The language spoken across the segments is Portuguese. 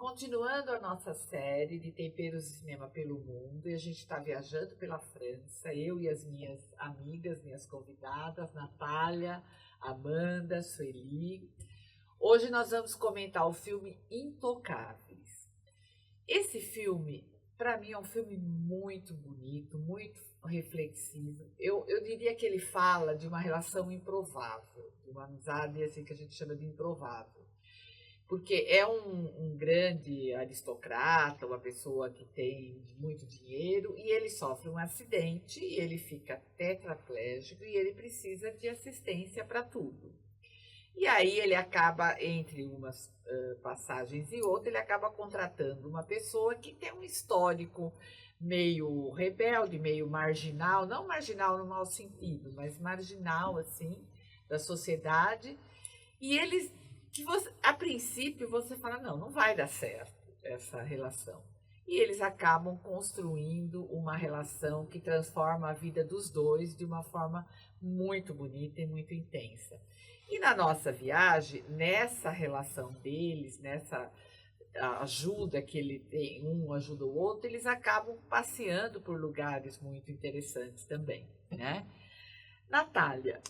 continuando a nossa série de temperos de cinema pelo mundo, e a gente está viajando pela França, eu e as minhas amigas, minhas convidadas, Natália, Amanda, Sueli. Hoje nós vamos comentar o filme Intocáveis. Esse filme, para mim, é um filme muito bonito, muito reflexivo. Eu diria que ele fala de uma relação improvável, de uma amizade assim, que a gente chama de improvável. Porque é um grande aristocrata, uma pessoa que tem muito dinheiro, e ele sofre um acidente, e ele fica tetraplégico, e ele precisa de assistência para tudo. E aí ele acaba, entre umas passagens e outras, ele acaba contratando uma pessoa que tem um histórico meio rebelde, meio marginal, não marginal no mau sentido, mas marginal, assim, da sociedade. E eles, que você, a princípio, você fala, não vai dar certo essa relação. E eles acabam construindo uma relação que transforma a vida dos dois de uma forma muito bonita e muito intensa. E na nossa viagem, nessa relação deles, nessa ajuda que ele tem, um ajuda o outro, eles acabam passeando por lugares muito interessantes também, né? Natália,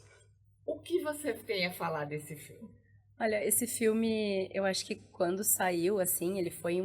o que você tem a falar desse filme? Olha, esse filme, eu acho que quando saiu, assim, ele foi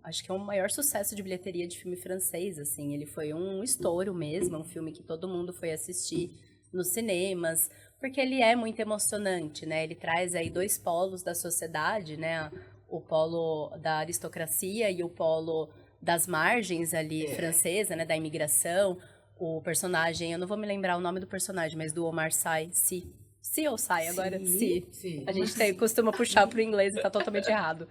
acho que é o maior sucesso de bilheteria de filme francês, assim, ele foi um estouro mesmo, um filme que todo mundo foi assistir nos cinemas, porque ele é muito emocionante, né, ele traz aí dois polos da sociedade, né, o polo da aristocracia e o polo das margens ali francesa, né, da imigração. O personagem, eu não vou me lembrar o nome do personagem, mas do Omar Sy, Se ou sai, agora se. A gente costuma puxar para o inglês e está totalmente errado.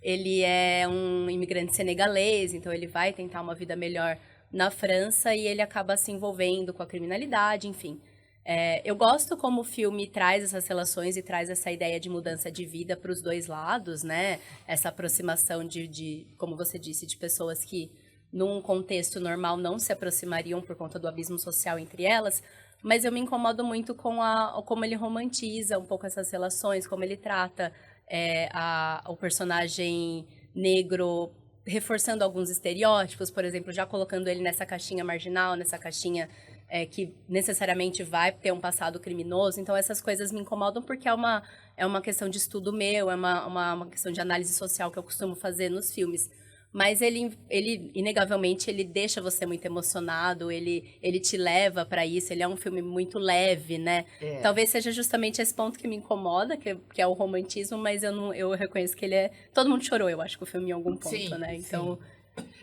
Ele é um imigrante senegalês, então ele vai tentar uma vida melhor na França e ele acaba se envolvendo com a criminalidade, enfim. Eu gosto como o filme traz essas relações e traz essa ideia de mudança de vida para os dois lados, né? Essa aproximação como você disse, de pessoas que num contexto normal não se aproximariam por conta do abismo social entre elas, mas eu me incomodo muito com como ele romantiza um pouco essas relações, como ele trata o personagem negro, reforçando alguns estereótipos, por exemplo, já colocando ele nessa caixinha marginal, nessa caixinha que necessariamente vai ter um passado criminoso. Então, essas coisas me incomodam porque é uma questão de estudo meu, é uma questão de análise social que eu costumo fazer nos filmes. Mas ele inegavelmente, ele deixa você muito emocionado, ele te leva para isso, ele é um filme muito leve, né? Talvez seja justamente esse ponto que me incomoda, que é o romantismo, mas eu reconheço que ele é... Todo mundo chorou, eu acho, que o filme em algum ponto, sim, né? Então... Sim.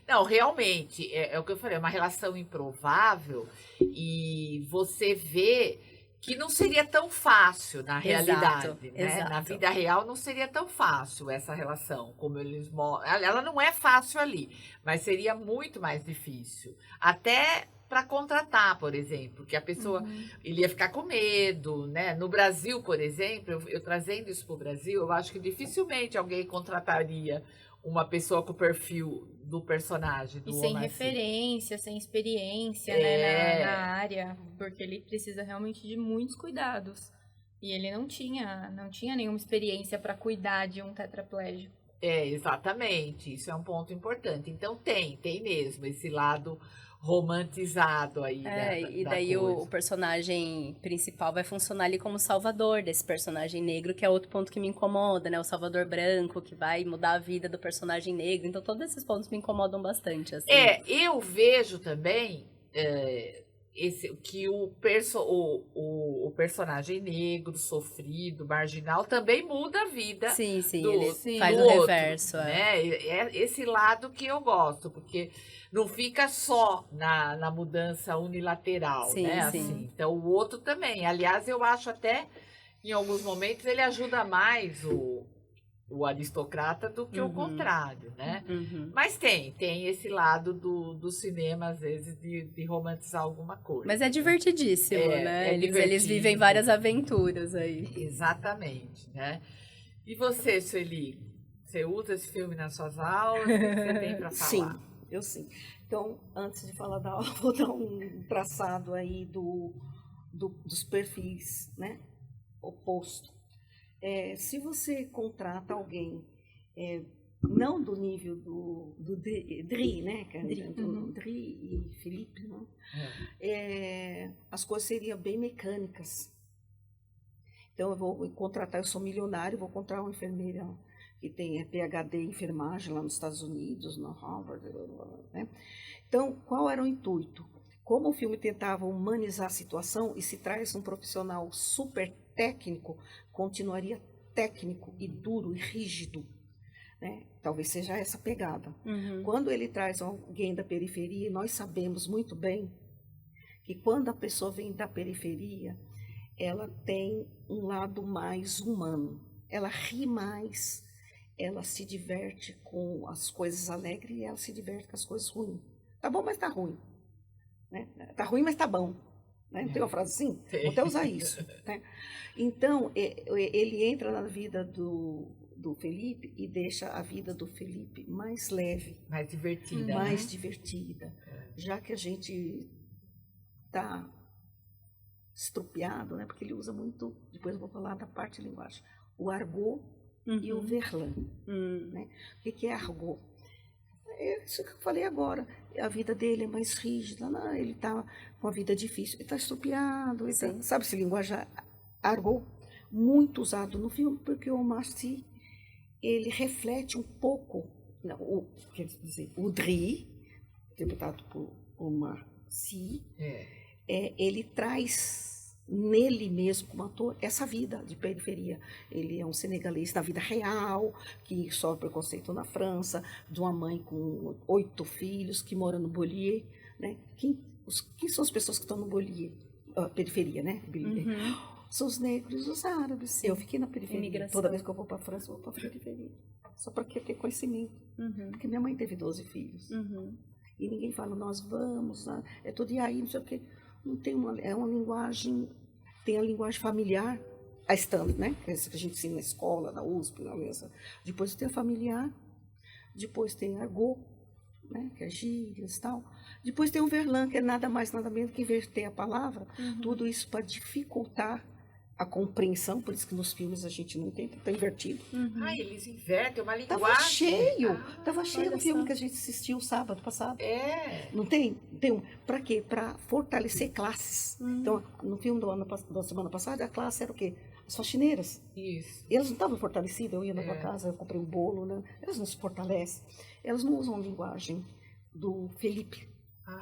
Não, realmente, é o que eu falei, é uma relação improvável e você vê que não seria tão fácil na realidade, né? Exato. Na vida real não seria tão fácil essa relação, como eles mostram. Ela não é fácil ali, mas seria muito mais difícil. Até para contratar, por exemplo, que a pessoa ele ia ficar com medo, né? No Brasil, por exemplo, eu trazendo isso para o Brasil, eu acho que dificilmente alguém contrataria uma pessoa com o perfil do personagem, do E sem Omar Sy. referência, sem experiência, né, na área, porque ele precisa realmente de muitos cuidados. E ele não tinha nenhuma experiência para cuidar de um tetraplégico. Exatamente, isso é um ponto importante. Então tem mesmo esse lado romantizado aí e daí o personagem principal vai funcionar ali como salvador desse personagem negro, que é outro ponto que me incomoda, né? O salvador branco, que vai mudar a vida do personagem negro. Então, todos esses pontos me incomodam bastante, assim. Eu vejo também que o personagem negro, sofrido, marginal, também muda a vida ele do faz o outro, reverso. Né? É esse lado que eu gosto, porque não fica só na mudança unilateral, né? Assim, então, o outro também. Aliás, eu acho até, em alguns momentos, ele ajuda mais o aristocrata do que o contrário, né? Mas tem esse lado do cinema, às vezes, de romantizar alguma coisa. Mas é divertidíssimo, né? Eles vivem várias aventuras aí. Exatamente, né? E você, Sueli? Você usa esse filme nas suas aulas? O que você tem para falar? Sim, eu sim. Então, antes de falar da aula, vou dar um traçado aí dos perfis, né? Oposto. Se você contrata alguém não do nível do Dri, né? Do Dri e Felipe, né? As coisas seriam bem mecânicas. Então, eu vou contratar, eu sou milionário, vou contratar uma enfermeira que tem PhD em enfermagem lá nos Estados Unidos, na Harvard, né? Então, qual era o intuito? Como o filme tentava humanizar a situação e se traz um profissional super técnico, continuaria técnico e duro e rígido, né? Talvez seja essa pegada. Quando ele traz alguém da periferia, nós sabemos muito bem que quando a pessoa vem da periferia, ela tem um lado mais humano. Ela ri mais, ela se diverte com as coisas alegres e ela se diverte com as coisas ruins. Tá bom, mas tá ruim. Né? Tá ruim, mas tá bom. Né? Não tem uma frase assim? Vou até usar isso. Né? Então, ele entra na vida do Felipe e deixa a vida do Felipe mais leve. Mais divertida. Mais divertida. Já que a gente tá estrupiado, né? Porque ele usa muito, depois eu vou falar da parte de linguagem, o argot e o verlan. Né? O que é argot? É isso que eu falei agora. A vida dele é mais rígida, não, ele está com a vida difícil, ele está estrupiado, sabe esse linguajar argot? Muito usado no filme, porque o Omar Sy, ele reflete um pouco, quer dizer, o Dri, interpretado por Omar Sy, ele traz nele mesmo, como ator, essa vida de periferia. Ele é um senegalês da vida real, que sofre preconceito na França, de uma mãe com 8 filhos, que mora no Bollier. Né? Quem são as pessoas que estão no Bollier? Periferia, né? São os negros e os árabes. Sim. Eu fiquei na periferia. Imigração. Toda vez que eu vou para a França, eu vou para a periferia. Só para ter conhecimento. Porque minha mãe teve 12 filhos. E ninguém fala, nós vamos, é tudo e aí, não sei o quê. Não tem é uma linguagem, tem a linguagem familiar, a standard, né? Essa que a gente ensina na escola, na USP, na mesa. Depois tem a familiar, depois tem argot, né? Que é gírias e tal. Depois tem o verlan, que é nada mais, nada menos que inverter a palavra. Tudo isso para dificultar a compreensão, por isso que nos filmes a gente não tem, tá invertido. Eles invertem uma linguagem. Tava cheio no filme que a gente assistiu sábado passado. Não tem? Para quê? Para fortalecer classes. Então, no filme da semana passada, a classe era o quê? As faxineiras. Isso. E elas não estavam fortalecidas, eu ia na tua casa, eu comprei um bolo, né? Elas não se fortalecem. Elas não usam a linguagem do Felipe,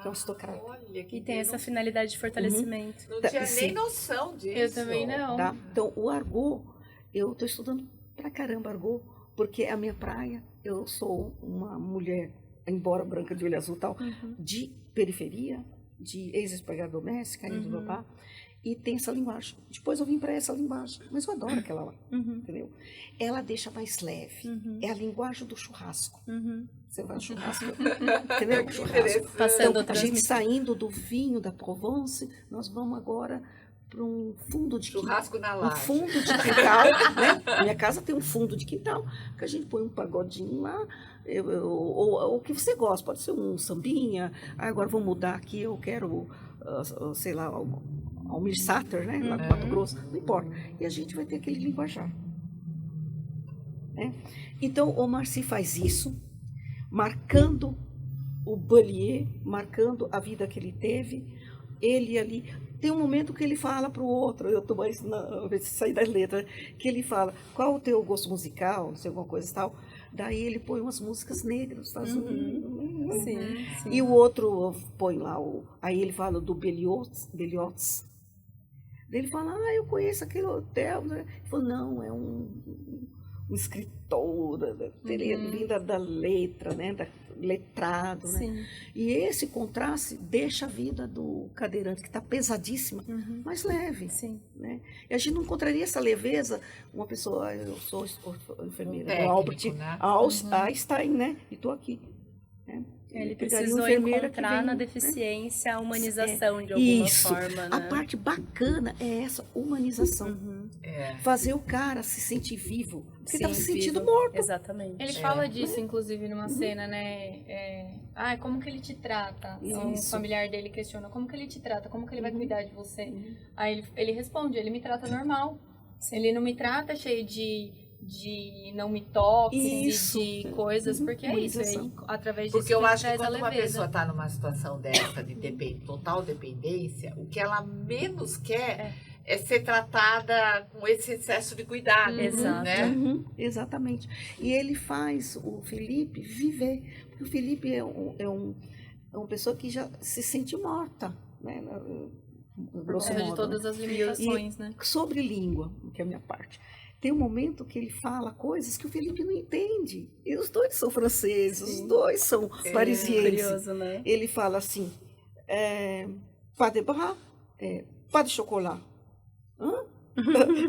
que é um estocrata. Olha, e tem essa finalidade de fortalecimento. Não tinha nem noção disso. Eu também não. Tá? Então, o argot, eu estou estudando pra caramba argot, porque é a minha praia. Eu sou uma mulher, embora branca de olho azul e tal, de periferia, de ex-empregada doméstica, do papá, e tem essa linguagem. Depois eu vim para essa linguagem, mas eu adoro aquela lá, entendeu? Ela deixa mais leve. É a linguagem do churrasco. Você vai no churrasco, entendeu? Churrasco. Passando então, a gente saindo do vinho da Provence, nós vamos agora para um fundo de churrasco na laje. Um fundo de quintal, né? Minha casa tem um fundo de quintal, que a gente põe um pagodinho lá, ou o que você gosta, pode ser um sambinha. Agora vou mudar aqui, eu quero, sei lá, Almir Sater, né? Lá do Mato Grosso, não importa. E a gente vai ter aquele linguajar. Né? Então, o Omar Sy faz isso, marcando o Bollier, marcando a vida que ele teve. Ele ali, tem um momento que ele fala para o outro, eu estou mais sair das letras, que ele fala, qual o teu gosto musical, não sei, alguma coisa e tal. Daí ele põe umas músicas negras, tá? Sim. E o outro põe lá, aí ele fala do Beliots. Ele fala, eu conheço aquele hotel. Ele falou, não, é um escritor, vinda da letra, né? Letrado, né? E esse contraste deixa a vida do cadeirante, que está pesadíssima, mais leve. Né? E a gente não encontraria essa leveza, uma pessoa, eu sou enfermeira do Albert Einstein, né? E estou aqui. Né? Ele precisou encontrar na deficiência a humanização de alguma forma. Né? A parte bacana é essa humanização. Fazer o cara se sentir vivo. Porque ele estava se sentindo morto. Exatamente. Ele fala disso, inclusive, numa cena, né? Como que ele te trata? Um familiar dele questiona, como que ele te trata? Como que ele vai cuidar de você? Aí ele responde, ele me trata normal. Ele não me trata cheio de de não me toque, Isso. de coisas, porque é isso, aí, através disso Porque eu que acho que traz a quando uma leveza. pessoa está numa situação dessa, de total dependência, o que ela menos quer é ser tratada com esse excesso de cuidado, Exato. né? Exatamente. E ele faz o Felipe viver, porque o Felipe é uma pessoa que já se sente morta, né? Grosso Por causa modo, de todas né? as limitações, né? Sobre língua, que é a minha parte. Tem um momento que ele fala coisas que o Felipe não entende. E os dois são franceses, os dois são parisienses. Curioso, né? Ele fala assim, pas de bras, pas de chocolat.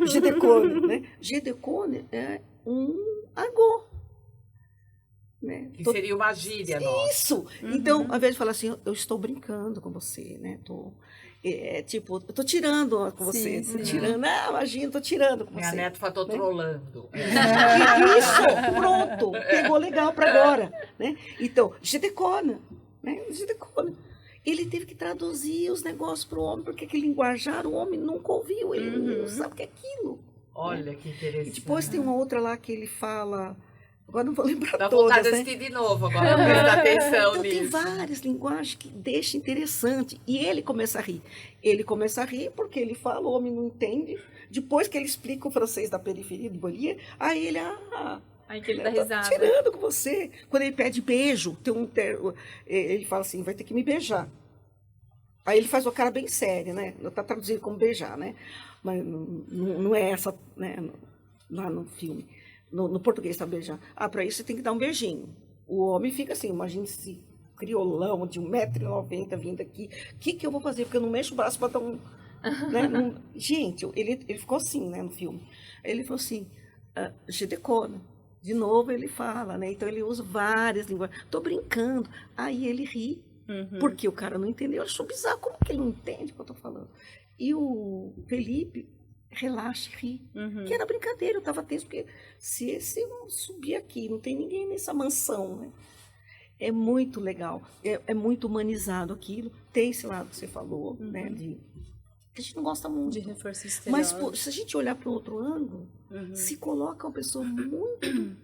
Je déconne, né? Je déconne é um argot. Né? Que seria uma gíria nossa. Isso! Então, ao invés de falar assim, eu estou brincando com você, né? Tipo, eu tô tirando com você. Sim. Tirando, imagina, tô tirando com Minha você. neta falou, tô trolando. Isso, pronto, pegou legal para agora, né? Então, je déconne, né? Je déconne. Ele teve que traduzir os negócios para o homem, porque aquele linguajar o homem nunca ouviu, ele não sabe o que é aquilo. Olha que interessante. E depois tem uma outra lá que ele fala, agora não vou lembrar Dá todas, vontade de né? assistir de novo agora, prestar atenção Então tem nisso. várias linguagens que deixam interessante. E ele começa a rir. Ele começa a rir porque ele fala, o homem não entende. Depois que ele explica o francês da periferia do Bolívia, aí ele, Aí que ele dá tá risada. tirando com você. Quando ele pede beijo, ele fala assim, vai ter que me beijar. Aí ele faz uma cara bem séria, né? Não está traduzido como beijar, né? Mas não é essa, né? Lá no filme. No português está beijando. Para isso você tem que dar um beijinho. O homem fica assim, imagina esse criolão de 1,90 m vindo aqui. O que eu vou fazer? Porque eu não mexo o braço para dar um... Né? Gente, ele ficou assim, né, no filme. Ele falou assim, je déconne. De novo ele fala, né? Então ele usa várias linguagens. Estou brincando. Aí ele ri, porque o cara não entendeu. Eu achou bizarro. Como que ele não entende o que eu estou falando? E o Felipe relaxa e ri. Que era brincadeira, eu estava tenso, porque se esse eu subir aqui, não tem ninguém nessa mansão, né? É muito legal, é muito humanizado aquilo. Tem esse lado que você falou, né? Que a gente não gosta muito. De reforço exterior. Mas se a gente olhar para o outro ângulo, se coloca uma pessoa muito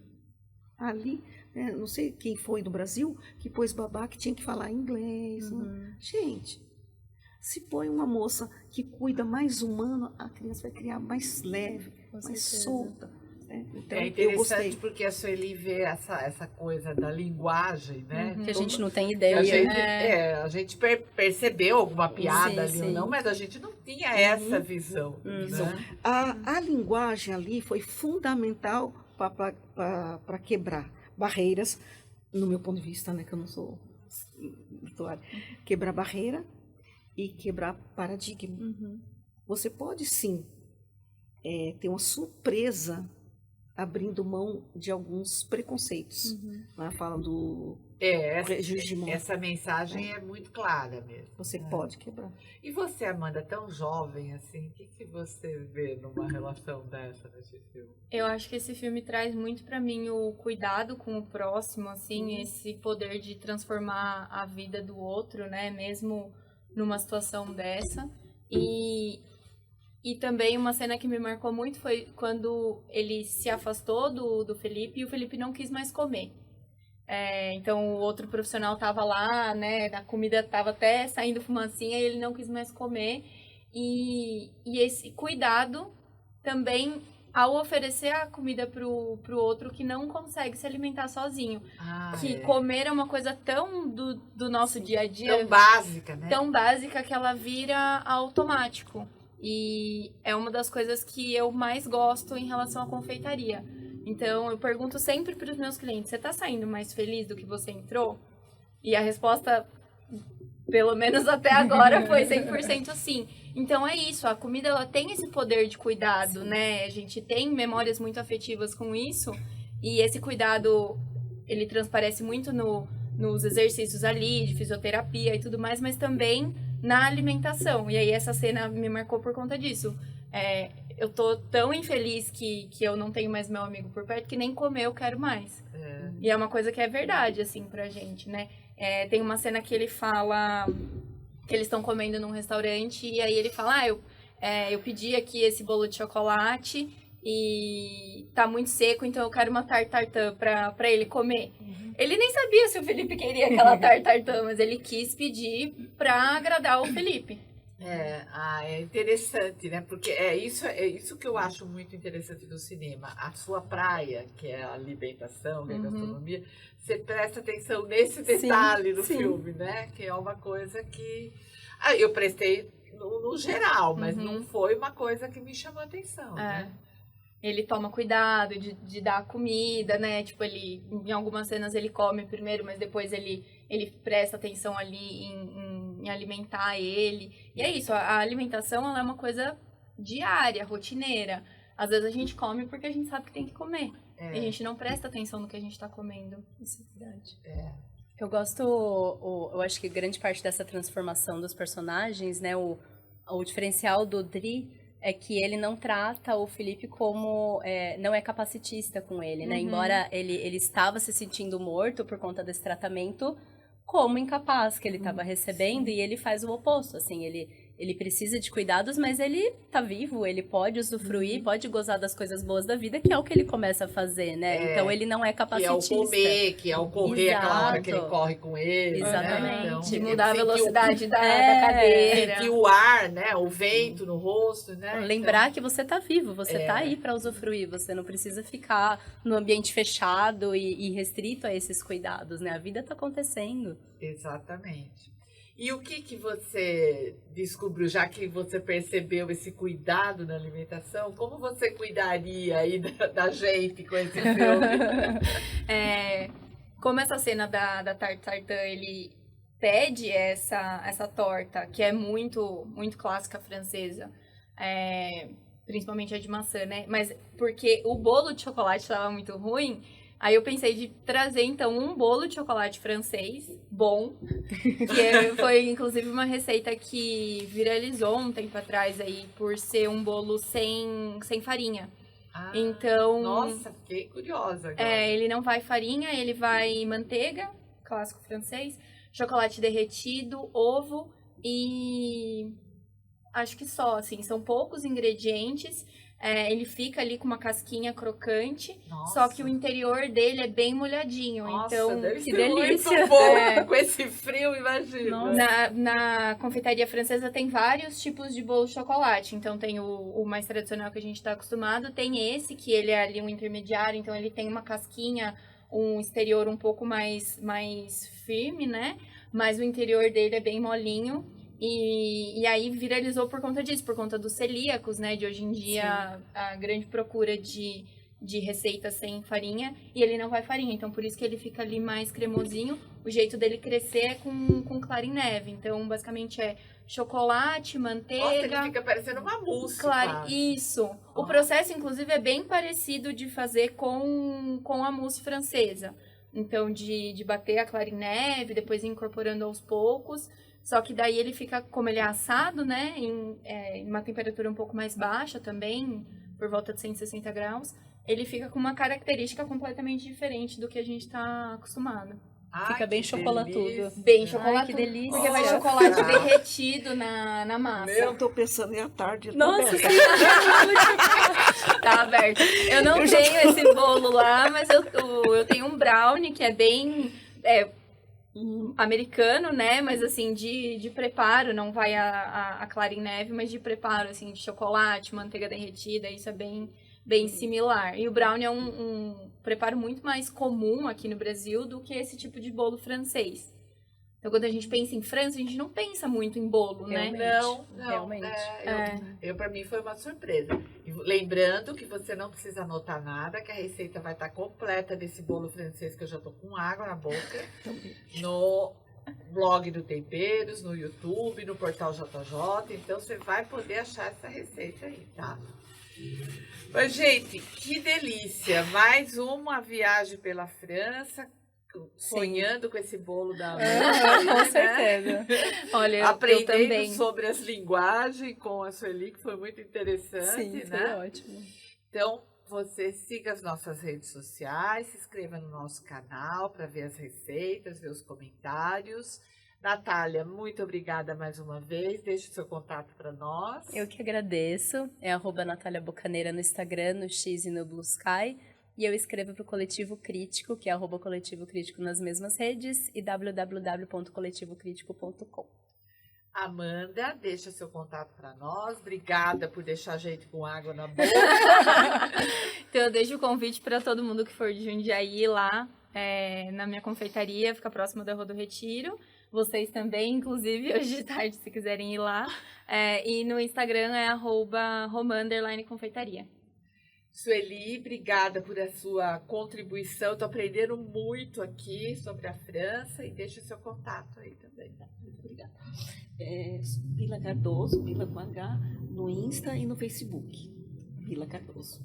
ali, né? Não sei quem foi do Brasil, que pôs babá que tinha que falar inglês. Né? Gente, se põe uma moça que cuida mais humano, a criança vai criar mais leve, mais solta. Né? Então, é interessante porque a Sueli vê essa coisa da linguagem, né? Que a gente não tem ideia. A gente percebeu alguma piada ali ou não, mas a gente não tinha essa visão. Né? A linguagem ali foi fundamental para quebrar barreiras, no meu ponto de vista, né? Que eu não sou virtuária. Quebrar barreira e quebrar paradigma. Você pode sim ter uma surpresa abrindo mão de alguns preconceitos. Né? Falam do prejuízo de mão. Essa mensagem é muito clara mesmo. Você pode quebrar. E você, Amanda, tão jovem assim, o que você vê numa relação dessa nesse filme? Eu acho que esse filme traz muito pra mim o cuidado com o próximo, assim, esse poder de transformar a vida do outro, né, mesmo numa situação dessa. E também uma cena que me marcou muito foi quando ele se afastou do Felipe e o Felipe não quis mais comer. Então o outro profissional tava lá, né, a comida tava até saindo fumacinha e ele não quis mais comer. E esse cuidado também ao oferecer a comida pro outro que não consegue se alimentar sozinho. Comer é uma coisa tão do nosso dia a dia. Tão básica, né? Tão básica que ela vira automático. E é uma das coisas que eu mais gosto em relação à confeitaria. Então, eu pergunto sempre para os meus clientes, você está saindo mais feliz do que você entrou? E a resposta, pelo menos até agora, foi 100% sim. Então, é isso, a comida ela tem esse poder de cuidado, né? A gente tem memórias muito afetivas com isso. E esse cuidado, ele transparece muito nos exercícios ali, de fisioterapia e tudo mais, mas também na alimentação. E aí essa cena me marcou por conta disso. Eu tô tão infeliz que eu não tenho mais meu amigo por perto que nem comer eu quero mais. E é uma coisa que é verdade, assim, pra gente, né? Tem uma cena que ele fala que eles estão comendo num restaurante e aí ele fala, eu pedi aqui esse bolo de chocolate e tá muito seco, então eu quero uma tarte tartã pra ele comer. Ele nem sabia se o Felipe queria aquela tarte tartã, mas ele quis pedir pra agradar o Felipe. É interessante, né? Porque é isso que eu acho muito interessante do cinema. A sua praia, que é a alimentação, que é a gastronomia, você presta atenção nesse detalhe do filme, né? Que é uma coisa que eu prestei no geral, mas não foi uma coisa que me chamou a atenção, né? Ele toma cuidado de dar comida, né? Tipo, ele, em algumas cenas ele come primeiro, mas depois ele presta atenção ali em alimentar ele. E é isso, a alimentação ela é uma coisa diária, rotineira. Às vezes a gente come porque a gente sabe que tem que comer. E a gente não presta atenção no que a gente tá comendo. Isso é verdade. Eu gosto, eu acho que grande parte dessa transformação dos personagens, né? O diferencial do Dri é que ele não trata o Felipe como... não é capacitista com ele, né? Embora ele estava se sentindo morto por conta desse tratamento, como incapaz que ele estava recebendo, e ele faz o oposto, assim, ele precisa de cuidados, mas ele tá vivo, ele pode usufruir, pode gozar das coisas boas da vida, que é o que ele começa a fazer, né? Então ele não é capacitista. Que é o comer, que é o correr aquela hora que ele corre com ele. Exatamente. Né? Então, de mudar a velocidade da cadeira. Sentir o ar, né? O vento no rosto, né? Lembrar que você tá vivo, você tá aí para usufruir, você não precisa ficar no ambiente fechado e restrito a esses cuidados, né? A vida tá acontecendo. Exatamente. E o que você descobriu, já que você percebeu esse cuidado na alimentação, como você cuidaria aí da gente com esse filme? Como essa cena da tarte tartã, ele pede essa torta, que é muito, muito clássica francesa, principalmente a de maçã, né? Mas porque o bolo de chocolate estava muito ruim, aí eu pensei de trazer, então, um bolo de chocolate francês bom, que foi, inclusive, uma receita que viralizou um tempo atrás aí, por ser um bolo sem farinha. Então... Nossa, fiquei curiosa agora. Ele não vai farinha, ele vai manteiga, clássico francês, chocolate derretido, ovo e... acho que só, assim, são poucos ingredientes. Ele fica ali com uma casquinha crocante, só que o interior dele é bem molhadinho. Nossa, então, deve que ser delícia! Muito bom. Com esse frio, imagina. Na confeitaria francesa tem vários tipos de bolo de chocolate. Então tem o mais tradicional que a gente está acostumado, tem esse que ele é ali um intermediário, então ele tem uma casquinha, um exterior um pouco mais firme, né? Mas o interior dele é bem molinho. E aí viralizou por conta disso, por conta dos celíacos, né? De hoje em dia, a grande procura de receitas sem farinha, e ele não vai farinha, então por isso que ele fica ali mais cremosinho. O jeito dele crescer é com clara em neve, então basicamente é chocolate, manteiga... Nossa, ele fica parecendo uma mousse. Isso. O processo, inclusive, é bem parecido de fazer com a mousse francesa. Então, de bater a clara em neve, depois ir incorporando aos poucos. Só que daí ele fica, como ele é assado, né, em uma temperatura um pouco mais baixa também, por volta de 160 graus, ele fica com uma característica completamente diferente do que a gente tá acostumado. Fica bem chocolatudo. Bem chocolatudo. Ai, que delícia. Porque vai chocolate derretido na massa. Eu tô pensando em à tarde. Nossa, sim. Tá aberto. Eu não tenho esse bolo lá, mas eu tenho um brownie que é bem... americano, né? Mas assim, de preparo, não vai a clara em neve, mas de preparo, assim, de chocolate, manteiga derretida, isso é bem similar. E o brownie é um preparo muito mais comum aqui no Brasil do que esse tipo de bolo francês. Então, quando a gente pensa em França, a gente não pensa muito em bolo, realmente, né? Não, realmente. Para mim foi uma surpresa. E lembrando que você não precisa anotar nada, que a receita vai estar completa desse bolo francês, que eu já tô com água na boca, no blog do Temperos, no YouTube, no portal JJ. Então você vai poder achar essa receita aí, tá? Mas, gente, que delícia! Mais uma viagem pela França, sonhando com esse bolo da Amanda, com certeza. Olha, aprendendo eu também. sobre as linguagens com a Sueli, que foi muito interessante, Sim, né? foi ótimo. Então, você siga as nossas redes sociais, se inscreva no nosso canal para ver as receitas, ver os comentários. Natália, muito obrigada mais uma vez. Deixe o seu contato para nós. Eu que agradeço. É @Natália Bocaneira no Instagram, no X e no Blue Sky. E eu escrevo para o Coletivo Crítico, que é @Coletivo Crítico nas mesmas redes, e www.coletivocritico.com. Amanda, deixa seu contato para nós. Obrigada por deixar a gente com água na boca. Então eu deixo o convite para todo mundo que for de Jundiaí ir lá na minha confeitaria, fica próximo da Rua do Retiro. Vocês também, inclusive, hoje de tarde, se quiserem ir lá. E no Instagram é @Roma_confeitaria. Sueli, obrigada por a sua contribuição. Estou aprendendo muito aqui sobre a França e deixa o seu contato aí também. Muito obrigada. Bila Cardoso, Bila com H, no Insta e no Facebook. Bila Cardoso.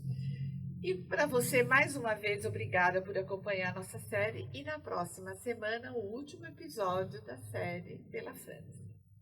E para você, mais uma vez, obrigada por acompanhar nossa série. E na próxima semana, o último episódio da série Pela França.